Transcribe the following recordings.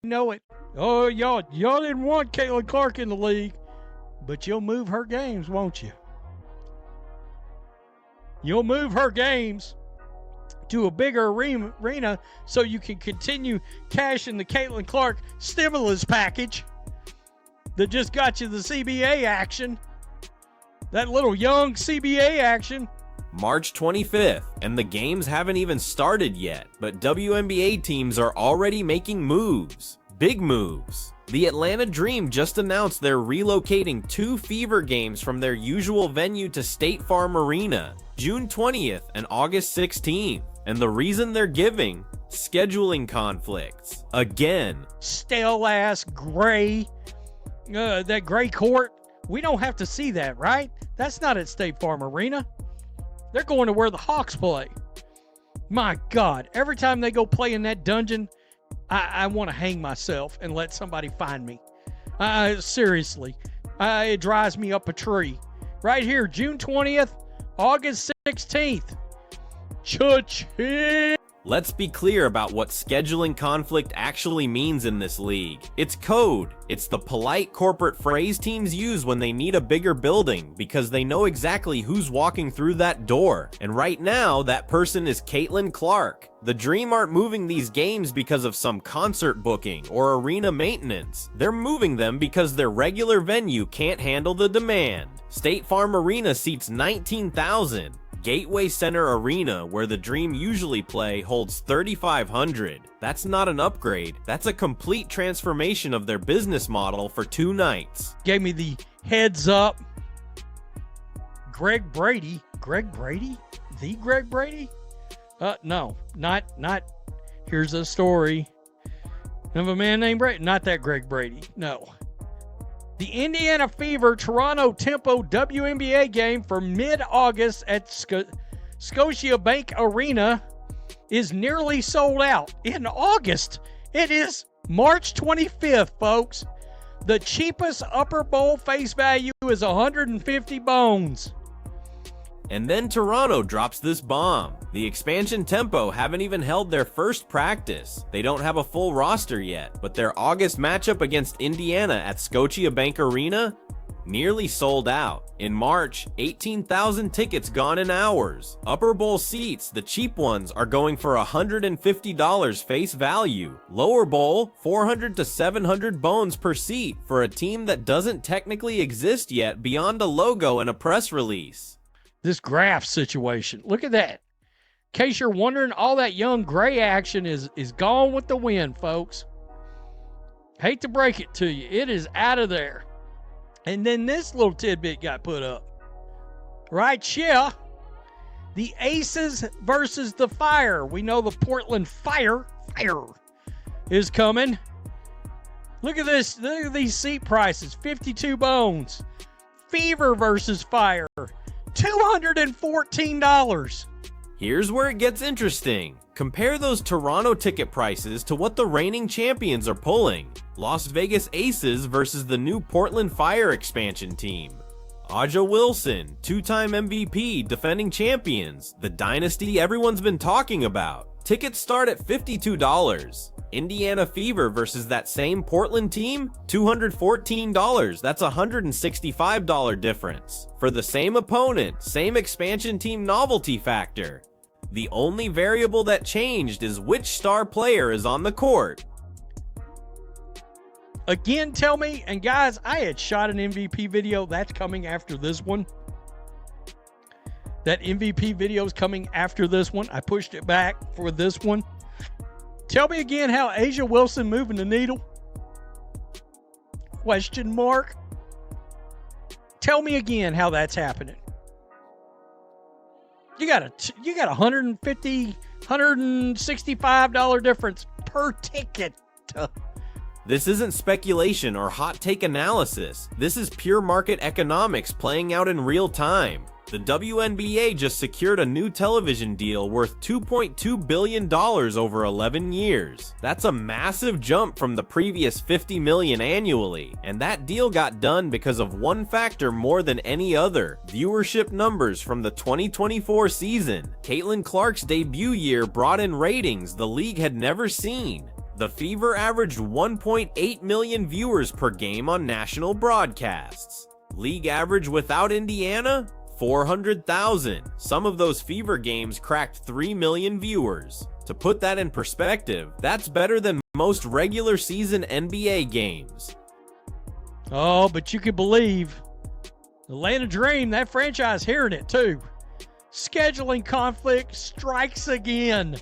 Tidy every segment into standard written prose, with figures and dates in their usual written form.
know it. Oh, y'all didn't want Caitlin Clark in the league, but you'll move her games, won't you? You'll move her games to a bigger arena so you can continue cashing the Caitlin Clark stimulus package that just got you the CBA action. That little young CBA action. March 25th, and the games haven't even started yet, but WNBA teams are already making moves. Big moves. The Atlanta Dream just announced they're relocating 2 Fever games from their usual venue to State Farm Arena, June 20th and August 16th. And the reason they're giving? Scheduling conflicts. Again. Stale-ass gray. That gray court. We don't have to see that, right? That's not at State Farm Arena. They're going to where the Hawks play. My God, every time they go play in that dungeon, I want to hang myself and let somebody find me. Seriously, it drives me up a tree. Right here, June 20th, August 16th. Cha-ching! Let's be clear about what scheduling conflict actually means in this league. It's code. It's the polite corporate phrase teams use when they need a bigger building because they know exactly who's walking through that door. And right now, that person is Caitlin Clark. The Dream aren't moving these games because of some concert booking or arena maintenance. They're moving them because their regular venue can't handle the demand. State Farm Arena seats 19,000. Gateway Center Arena, where the Dream usually play, holds 3,500. That's not an upgrade. That's a complete transformation of their business model for 2 nights. Gave me the heads up. Greg Brady? The Greg Brady? No, not. Here's a story of a man named Brady. Not that Greg Brady. No. The Indiana Fever Toronto Tempo WNBA game for mid-August at Scotiabank Arena is nearly sold out. In August, it is March 25th, folks. The cheapest upper bowl face value is 150 bones. And then Toronto drops this bomb. The expansion Tempo haven't even held their first practice. They don't have a full roster yet, but their August matchup against Indiana at Scotiabank Arena nearly sold out. In March, 18,000 tickets gone in hours. Upper bowl seats, the cheap ones, are going for $150 face value. Lower bowl, 400 to 700 bones per seat for a team that doesn't technically exist yet beyond a logo and a press release. This graph situation. Look at that. In case you're wondering, all that young gray action is gone with the wind, folks. Hate to break it to you. It is out of there. And then this little tidbit got put up. Right here. The Aces versus the Fire. We know the Portland Fire is coming. Look at this. Look at these seat prices. 52 bones. Fever versus Fire. $214. Here's where it gets interesting. Compare those Toronto ticket prices to what the reigning champions are pulling. Las Vegas Aces versus the new Portland Fire expansion team. Aja Wilson, 2-time MVP, defending champions, the dynasty everyone's been talking about. Tickets start at $52. Indiana Fever versus that same Portland team, $214. That's a $165 difference. For the same opponent, same expansion team novelty factor. The only variable that changed is which star player is on the court. Again, tell me, and guys, I had shot an MVP video. That's coming after this one. That MVP video is coming after this one. I pushed it back for this one. Tell me again how Aja Wilson moving the needle? Question mark. Tell me again how that's happening. You got a $150, $165 difference per ticket. This isn't speculation or hot take analysis. This is pure market economics playing out in real time. The WNBA just secured a new television deal worth $2.2 billion over 11 years. That's a massive jump from the previous $50 million annually, and that deal got done because of one factor more than any other: viewership numbers from the 2024 season. Caitlin Clark's debut year brought in ratings the league had never seen. The Fever averaged 1.8 million viewers per game on national broadcasts. League average without Indiana? 400,000. Some of those Fever games cracked 3 million viewers. To put that in perspective, that's better than most regular season NBA games. Oh, but you can believe Atlanta Dream, that franchise hearing it too. Scheduling conflict strikes again.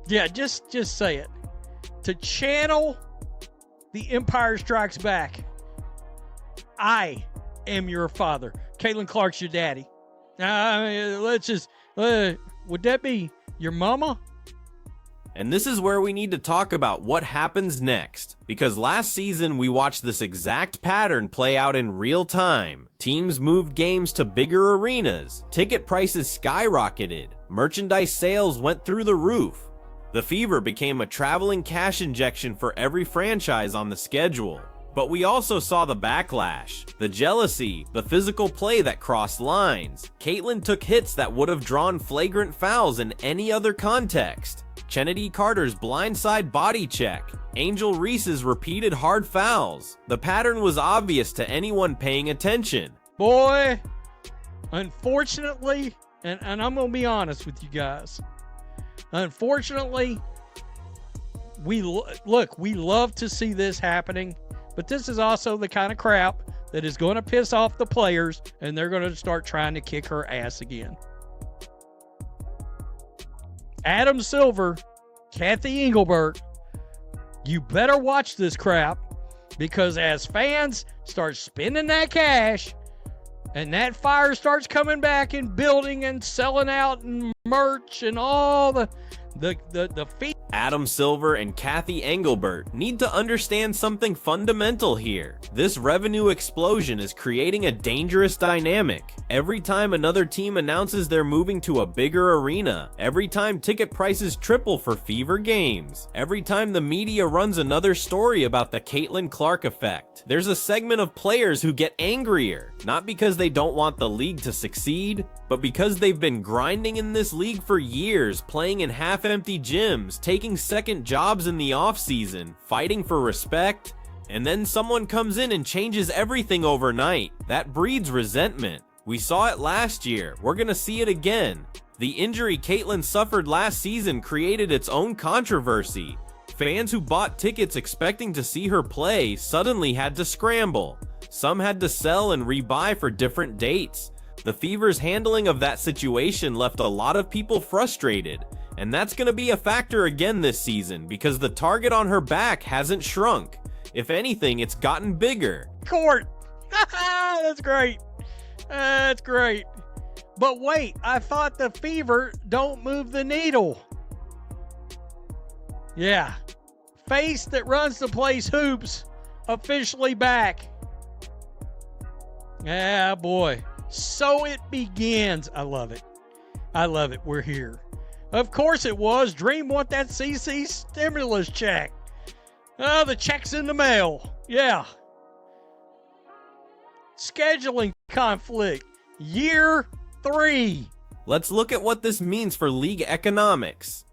Yeah, just say it. To channel The Empire Strikes Back. I am your father. Caitlin Clark's your daddy. Would that be your mama? And this is where we need to talk about what happens next, because last season we watched this exact pattern play out in real time. Teams moved games to bigger arenas, ticket prices skyrocketed, merchandise sales went through the roof. The Fever became a traveling cash injection for every franchise on the schedule. But we also saw the backlash, the jealousy, the physical play that crossed lines. Caitlin took hits that would have drawn flagrant fouls in any other context. Chennedy Carter's blindside body check, Angel Reese's repeated hard fouls. The pattern was obvious to anyone paying attention. Boy, unfortunately, and I'm going to be honest with you guys, unfortunately, we love to see this happening, but this is also the kind of crap that is going to piss off the players, and they're going to start trying to kick her ass again. Adam Silver, Kathy Engelbert, you better watch this crap, because as fans start spending that cash and that fire starts coming back and building and selling out and merch and all the feet. Adam Silver and Kathy Engelbert need to understand something fundamental here. This revenue explosion is creating a dangerous dynamic. Every time another team announces they're moving to a bigger arena, every time ticket prices triple for Fever games, every time the media runs another story about the Caitlin Clark effect, there's a segment of players who get angrier, not because they don't want the league to succeed, but because they've been grinding in this league for years, playing in half-empty gyms, taking second jobs in the off-season, fighting for respect, and then someone comes in and changes everything overnight. That breeds resentment. We saw it last year. We're gonna see it again. The injury Caitlin suffered last season created its own controversy. Fans who bought tickets expecting to see her play suddenly had to scramble. Some had to sell and rebuy for different dates. The Fever's handling of that situation left a lot of people frustrated, and that's going to be a factor again this season because the target on her back hasn't shrunk. If anything, it's gotten bigger. Court! That's great. That's great. But wait, I thought the Fever don't move the needle. Yeah. Face that runs the place hoops officially back. Yeah, boy. So it begins. I love it. I love it. We're here. Of course it was. Dream want that CC stimulus check. Oh, the check's in the mail. Yeah. Scheduling conflict. Year 3. Let's look at what this means for league economics.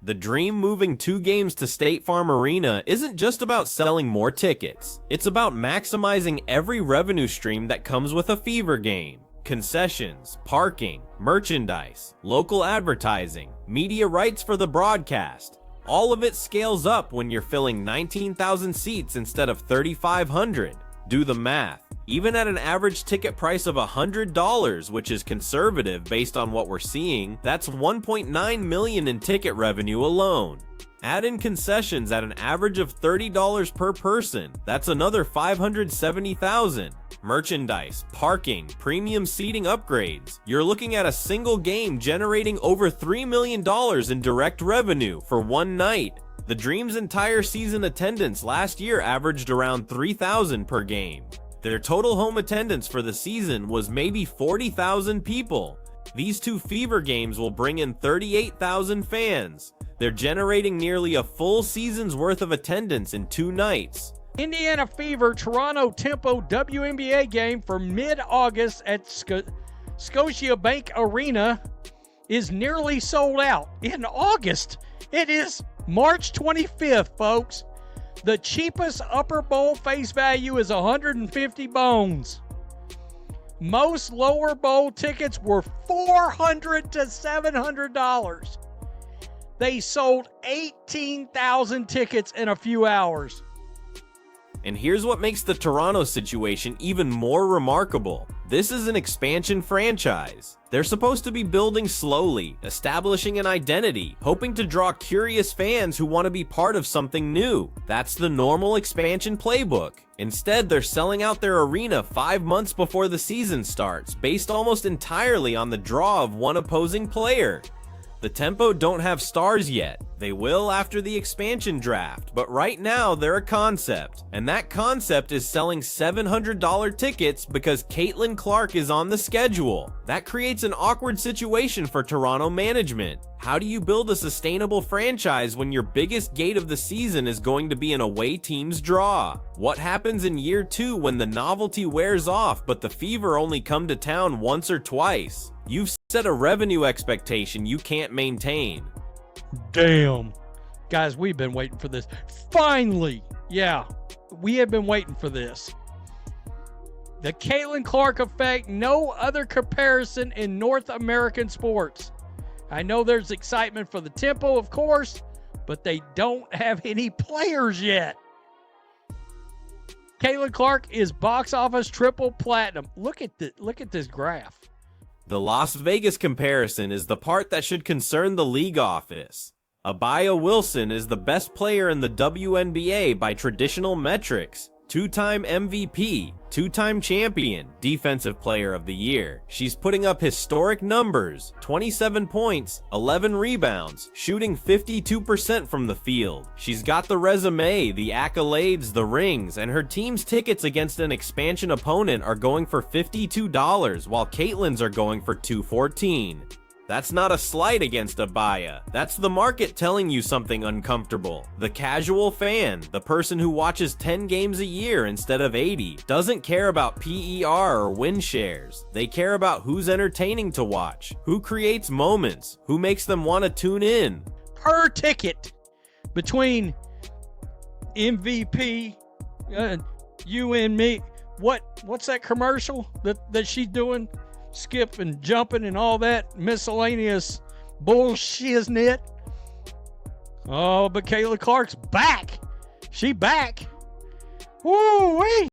The Dream moving 2 games to State Farm Arena isn't just about selling more tickets. It's about maximizing every revenue stream that comes with a Fever game. Concessions, parking, merchandise, local advertising, media rights for the broadcast. All of it scales up when you're filling 19,000 seats instead of 3,500. Do the math. Even at an average ticket price of $100, which is conservative based on what we're seeing, that's $1.9 million in ticket revenue alone. Add in concessions at an average of $30 per person, that's another $570,000. Merchandise, parking, premium seating upgrades. You're looking at a single game generating over $3 million in direct revenue for one night. The Dream's entire season attendance last year averaged around 3,000 per game. Their total home attendance for the season was maybe 40,000 people. These 2 Fever games will bring in 38,000 fans. They're generating nearly a full season's worth of attendance in 2 nights. Indiana Fever Toronto Tempo WNBA game for mid-August at Scotiabank Arena is nearly sold out. In August, It is March 25th, folks. The cheapest upper bowl face value is 150 bones. Most lower bowl tickets were $400 to $700. They sold 18,000 tickets in a few hours. And here's what makes the Toronto situation even more remarkable. This is an expansion franchise. They're supposed to be building slowly, establishing an identity, hoping to draw curious fans who want to be part of something new. That's the normal expansion playbook. Instead, they're selling out their arena 5 months before the season starts, based almost entirely on the draw of one opposing player. The Tempo don't have stars yet. They will after the expansion draft, but right now they're a concept, and that concept is selling $700 tickets because Caitlin Clark is on the schedule. That creates an awkward situation for Toronto management. How do you build a sustainable franchise when your biggest gate of the season is going to be an away team's draw? What happens in year 2 when the novelty wears off but the fever only come to town once or twice? You've set a revenue expectation you can't maintain. Damn. Guys, we've been waiting for this. Finally! Yeah, we have been waiting for this. The Caitlin Clark effect, no other comparison in North American sports. I know there's excitement for the Tempo, of course, but they don't have any players yet. Caitlin Clark is box office triple platinum. Look at this graph. The Las Vegas comparison is the part that should concern the league office. Abaya Wilson is the best player in the WNBA by traditional metrics. 2-time MVP, 2-time champion, defensive player of the year. She's putting up historic numbers, 27 points, 11 rebounds, shooting 52% from the field. She's got the resume, the accolades, the rings, and her team's tickets against an expansion opponent are going for $52, while Caitlin's are going for $214. That's not a slight against Abaya. That's the market telling you something uncomfortable. The casual fan, the person who watches 10 games a year instead of 80, doesn't care about PER or win shares. They care about who's entertaining to watch, who creates moments, who makes them want to tune in. Per ticket between MVP, you and me. What's that commercial that she's doing? Skip and jumping and all that miscellaneous bullshit. Oh, but Caitlin Clark's back. She back. Woo-wee.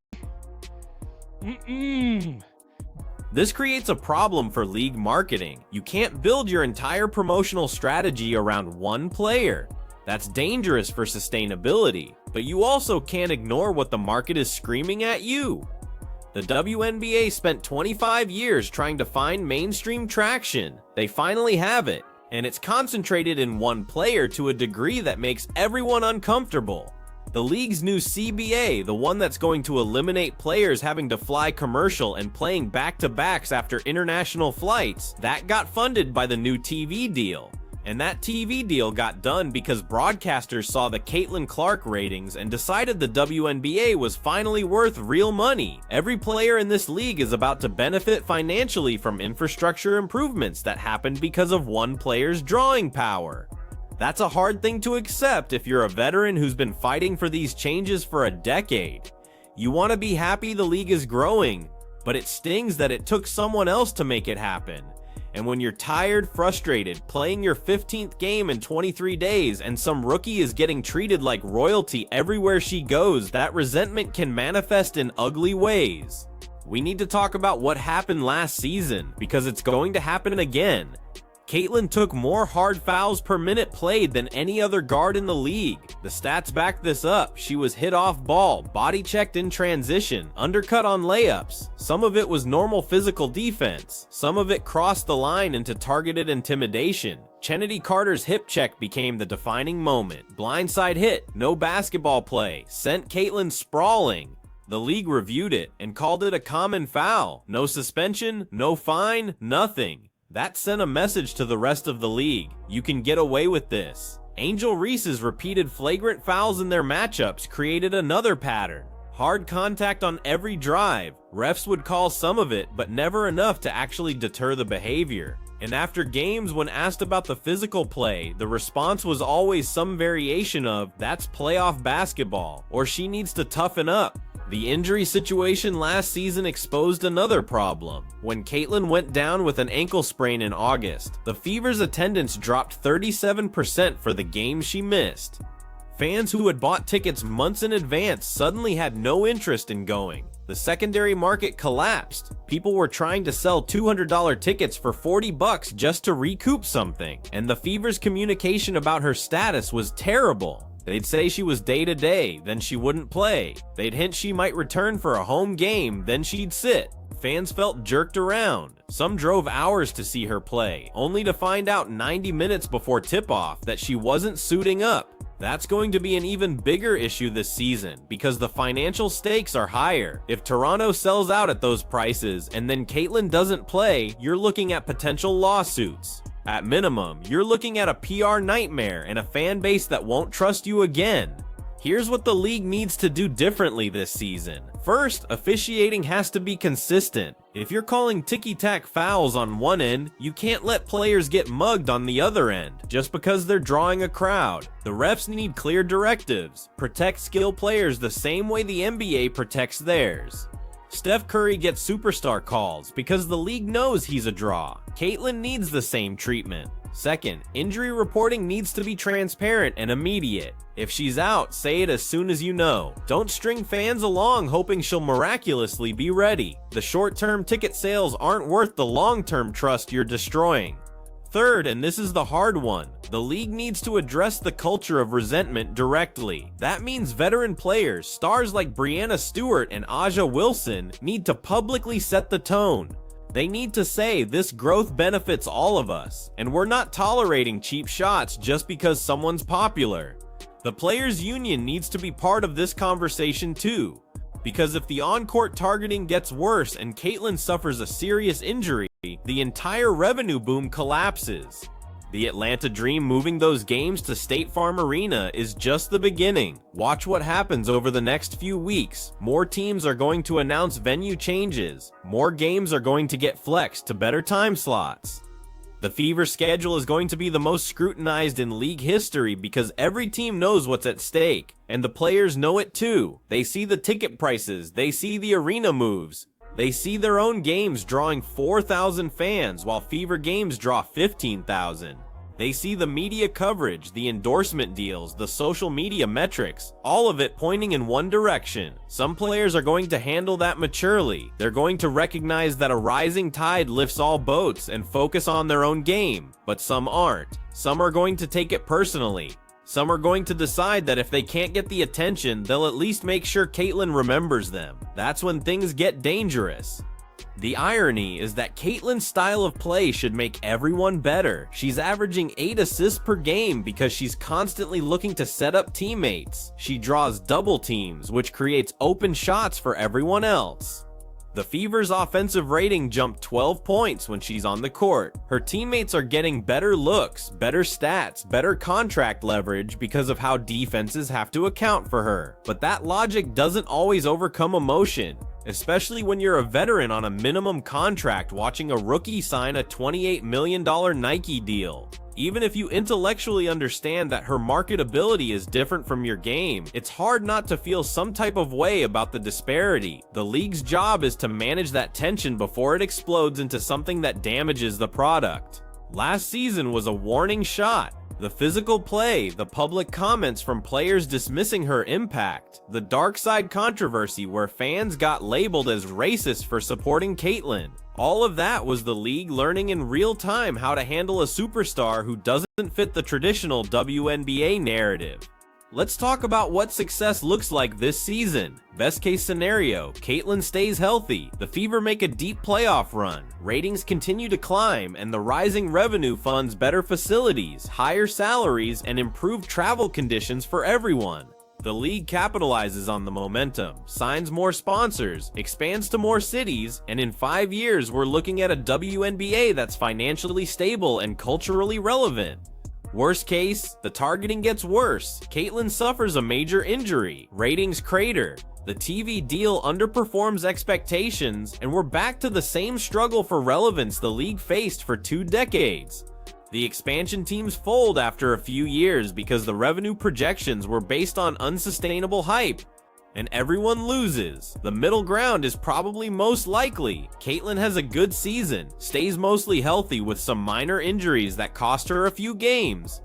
This creates a problem for league marketing. You can't build your entire promotional strategy around one player. That's dangerous for sustainability, but you also can't ignore what the market is screaming at you. The WNBA spent 25 years trying to find mainstream traction. They finally have it, and it's concentrated in one player to a degree that makes everyone uncomfortable. The league's new CBA, the one that's going to eliminate players having to fly commercial and playing back-to-backs after international flights, that got funded by the new TV deal. And that TV deal got done because broadcasters saw the Caitlin Clark ratings and decided the WNBA was finally worth real money. Every player in this league is about to benefit financially from infrastructure improvements that happened because of one player's drawing power. That's a hard thing to accept if you're a veteran who's been fighting for these changes for a decade. You want to be happy the league is growing, but it stings that it took someone else to make it happen. And when you're tired, frustrated, playing your 15th game in 23 days and some rookie is getting treated like royalty everywhere she goes, that resentment can manifest in ugly ways. We need to talk about what happened last season, because it's going to happen again. Caitlin took more hard fouls per minute played than any other guard in the league. The stats back this up. She was hit off ball, body checked in transition, undercut on layups. Some of it was normal physical defense. Some of it crossed the line into targeted intimidation. Chennedy Carter's hip check became the defining moment. Blindside hit, no basketball play, sent Caitlin sprawling. The league reviewed it and called it a common foul. No suspension, no fine, nothing. That sent a message to the rest of the league. You can get away with this. Angel Reese's repeated flagrant fouls in their matchups created another pattern. Hard contact on every drive. Refs would call some of it, but never enough to actually deter the behavior. And after games, when asked about the physical play, the response was always some variation of, "That's playoff basketball," or "She needs to toughen up." The injury situation last season exposed another problem. When Caitlin went down with an ankle sprain in August, the Fever's attendance dropped 37% for the games she missed. Fans who had bought tickets months in advance suddenly had no interest in going. The secondary market collapsed. People were trying to sell $200 tickets for $40 just to recoup something, and the Fever's communication about her status was terrible. They'd say she was day-to-day, then she wouldn't play. They'd hint she might return for a home game, then she'd sit. Fans felt jerked around. Some drove hours to see her play, only to find out 90 minutes before tip-off that she wasn't suiting up. That's going to be an even bigger issue this season because the financial stakes are higher. If Toronto sells out at those prices and then Caitlin doesn't play, you're looking at potential lawsuits. At minimum, you're looking at a PR nightmare and a fan base that won't trust you again. Here's what the league needs to do differently this season. First, officiating has to be consistent. If you're calling ticky-tack fouls on one end, you can't let players get mugged on the other end, just because they're drawing a crowd. The refs need clear directives. Protect skilled players the same way the NBA protects theirs. Steph Curry gets superstar calls because the league knows he's a draw. Caitlin needs the same treatment. Second, injury reporting needs to be transparent and immediate. If she's out, say it as soon as you know. Don't string fans along hoping she'll miraculously be ready. The short-term ticket sales aren't worth the long-term trust you're destroying. Third, and this is the hard one, the league needs to address the culture of resentment directly. That means veteran players, stars like Breanna Stewart and Aja Wilson, need to publicly set the tone. They need to say this growth benefits all of us, and we're not tolerating cheap shots just because someone's popular. The players' union needs to be part of this conversation too, because if the on-court targeting gets worse and Caitlin suffers a serious injury, the entire revenue boom collapses. The Atlanta Dream moving those games to State Farm Arena is just the beginning. Watch what happens over the next few weeks. More teams are going to announce venue changes. More games are going to get flexed to better time slots. The Fever schedule is going to be the most scrutinized in league history because every team knows what's at stake, and the players know it too. They see the ticket prices, they see the arena moves. They see their own games drawing 4,000 fans while Fever games draw 15,000. They see the media coverage, the endorsement deals, the social media metrics, all of it pointing in one direction. Some players are going to handle that maturely. They're going to recognize that a rising tide lifts all boats and focus on their own game, but some aren't. Some are going to take it personally. Some are going to decide that if they can't get the attention, they'll at least make sure Caitlin remembers them. That's when things get dangerous. The irony is that Caitlin's style of play should make everyone better. She's averaging 8 assists per game because she's constantly looking to set up teammates. She draws double teams, which creates open shots for everyone else. The Fever's offensive rating jumped 12 points when she's on the court. Her teammates are getting better looks, better stats, better contract leverage because of how defenses have to account for her. But that logic doesn't always overcome emotion, especially when you're a veteran on a minimum contract watching a rookie sign a $28 million Nike deal. Even if you intellectually understand that her marketability is different from your game, it's hard not to feel some type of way about the disparity. The league's job is to manage that tension before it explodes into something that damages the product. Last season was a warning shot. The physical play, the public comments from players dismissing her impact, the dark side controversy where fans got labeled as racist for supporting Caitlin. All of that was the league learning in real time how to handle a superstar who doesn't fit the traditional WNBA narrative. Let's talk about what success looks like this season. Best case scenario, Caitlin stays healthy, the Fever make a deep playoff run, ratings continue to climb, and the rising revenue funds better facilities, higher salaries, and improved travel conditions for everyone. The league capitalizes on the momentum, signs more sponsors, expands to more cities, and in 5 years we're looking at a WNBA that's financially stable and culturally relevant. Worst case, the targeting gets worse, Caitlin suffers a major injury, ratings crater, The TV deal underperforms expectations, and we're back to the same struggle for relevance the league faced for 2 decades. The expansion teams fold after a few years because the revenue projections were based on unsustainable hype, and everyone loses. The middle ground is probably most likely. Caitlyn has a good season, stays mostly healthy with some minor injuries that cost her a few games.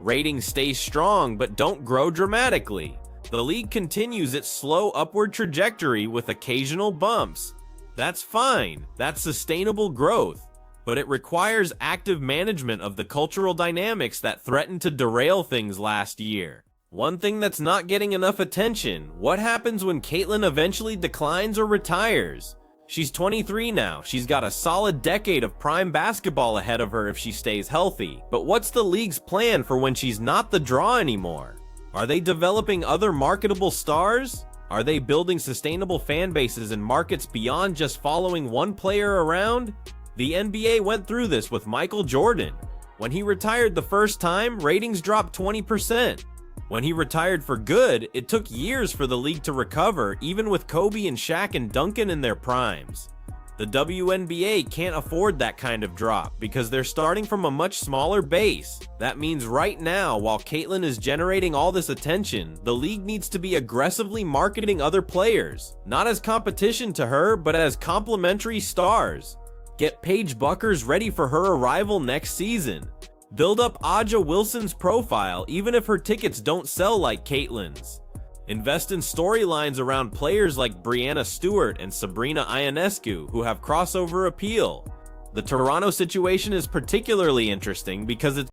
Ratings stay strong but don't grow dramatically. The league continues its slow upward trajectory with occasional bumps. That's fine, that's sustainable growth, but it requires active management of the cultural dynamics that threatened to derail things last year. One thing that's not getting enough attention: what happens when Caitlyn eventually declines or retires? She's 23 now, she's got a solid decade of prime basketball ahead of her if she stays healthy, but what's the league's plan for when she's not the draw anymore? Are they developing other marketable stars? Are they building sustainable fan bases in markets beyond just following one player around? The NBA went through this with Michael Jordan. When he retired the first time, ratings dropped 20%. When he retired for good, it took years for the league to recover, even with Kobe and Shaq and Duncan in their primes. The WNBA can't afford that kind of drop because they're starting from a much smaller base. That means right now, while Caitlyn is generating all this attention, the league needs to be aggressively marketing other players, not as competition to her, but as complementary stars. Get Paige Buckers ready for her arrival next season. Build up Aja Wilson's profile even if her tickets don't sell like Caitlyn's. Invest in storylines around players like Brianna Stewart and Sabrina Ionescu who have crossover appeal. The Toronto situation is particularly interesting because it's